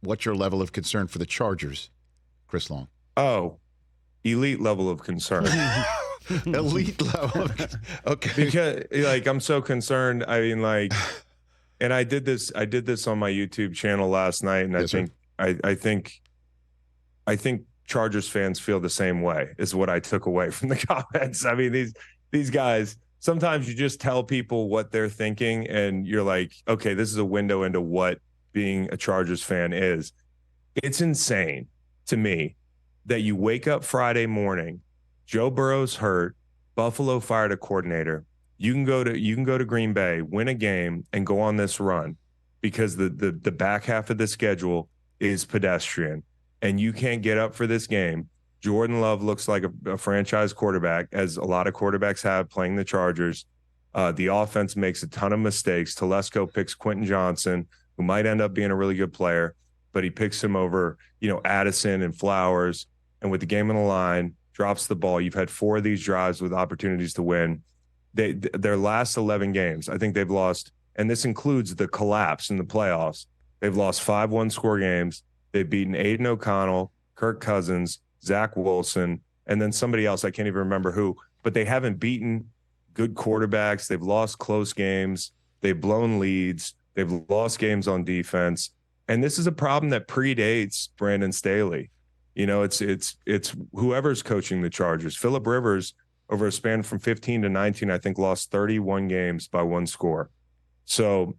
what's your level of concern for the Chargers, Chris Long? Oh, elite level of concern. Elite level. Okay. Because like I'm so concerned. I mean, like, and I did this on my YouTube channel last night, and Yes, I think Chargers fans feel the same way, is what I took away from the comments. I mean, these guys, sometimes you just tell people what they're thinking, and you're like, okay, this is a window into what being a Chargers fan is. It's insane to me that you wake up Friday morning, Joe Burrow's hurt, Buffalo fired a coordinator. You can go to Green Bay, win a game, and go on this run because the back half of the schedule is pedestrian, and you can't get up for this game. Jordan Love looks like a franchise quarterback, as a lot of quarterbacks have playing the Chargers. The offense makes a ton of mistakes. Telesco picks Quentin Johnson, who might end up being a really good player, but he picks him over, Addison and Flowers. And with the game on the line, drops the ball. You've had 4 of these drives with opportunities to win. Their last 11 games, I think they've lost, and this includes the collapse in the playoffs. They've lost 5 one-score games. They've beaten Aiden O'Connell, Kirk Cousins, Zach Wilson, and then somebody else, I can't even remember who, but they haven't beaten good quarterbacks. They've lost close games. They've blown leads. They've lost games on defense. And this is a problem that predates Brandon Staley. It's whoever's coaching the Chargers. Phillip Rivers, over a span from 15 to 19, I think lost 31 games by 1 score. So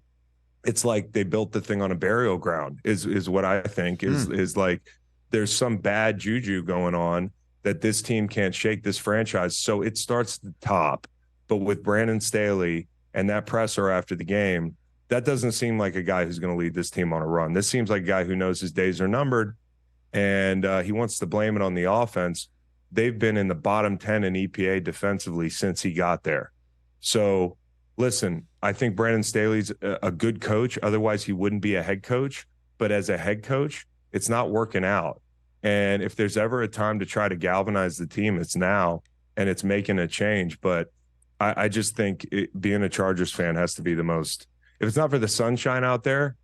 it's like they built the thing on a burial ground is what I think is like there's some bad juju going on that this team can't shake, this franchise. So it starts at the top. But with Brandon Staley and that presser after the game, that doesn't seem like a guy who's going to lead this team on a run. This seems like a guy who knows his days are numbered, and he wants to blame it on the offense. They've been in the bottom 10 in EPA defensively since he got there. So, listen, I think Brandon Staley's a good coach. Otherwise, he wouldn't be a head coach. But as a head coach, it's not working out. And if there's ever a time to try to galvanize the team, it's now, and it's making a change. But I just think being a Chargers fan has to be the most – if it's not for the sunshine out there,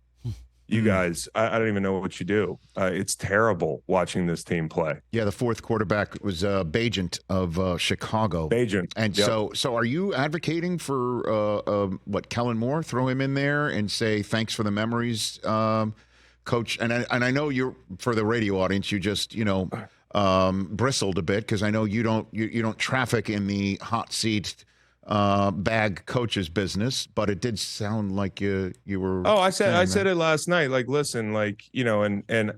you guys, I don't even know what you do. It's terrible watching this team play. Yeah, the 4th quarterback was Bagent of Chicago. Bagent. And yep. So are you advocating for, Kellen Moore? Throw him in there and say, thanks for the memories, Coach. And I know you're, for the radio audience, you just, bristled a bit because I know you don't traffic in the hot seat bag coach's business, but it did sound like you were. Oh, I said it last night. Like, listen, like, and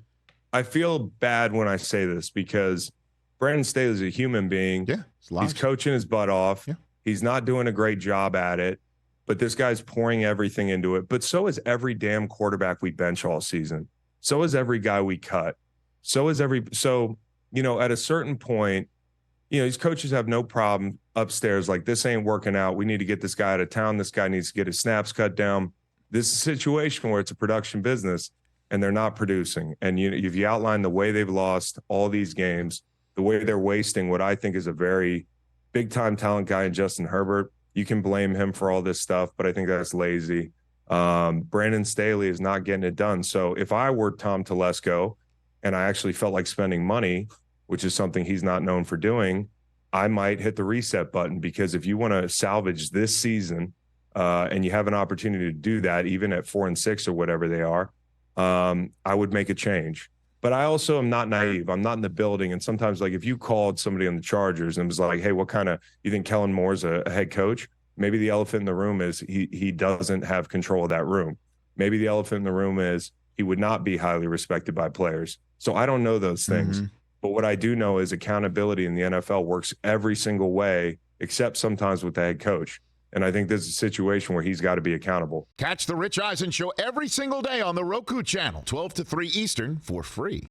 I feel bad when I say this because Brandon Staley is a human being. Yeah, he's coaching his butt off. Yeah. He's not doing a great job at it, but this guy's pouring everything into it. But so is every damn quarterback we bench all season. So is every guy we cut. So at a certain point, these coaches have no problem upstairs. Like, this ain't working out. We need to get this guy out of town. This guy needs to get his snaps cut down. This is a situation where it's a production business and they're not producing. And if you outline the way they've lost all these games, the way they're wasting what I think is a very big time talent guy in Justin Herbert, you can blame him for all this stuff, but I think that's lazy. Brandon Staley is not getting it done. So if I were Tom Telesco and I actually felt like spending money, which is something he's not known for doing, I might hit the reset button, because if you want to salvage this season and you have an opportunity to do that, even at 4-6 or whatever they are, I would make a change. But I also am not naive. I'm not in the building. And sometimes, like, if you called somebody on the Chargers and was like, hey, what kind of, you think Kellen Moore's a head coach? Maybe the elephant in the room is he doesn't have control of that room. Maybe the elephant in the room is he would not be highly respected by players. So I don't know those things. Mm-hmm. But what I do know is accountability in the NFL works every single way, except sometimes with the head coach. And I think this is a situation where he's got to be accountable. Catch the Rich Eisen Show every single day on the Roku channel, 12 to 3 Eastern, for free.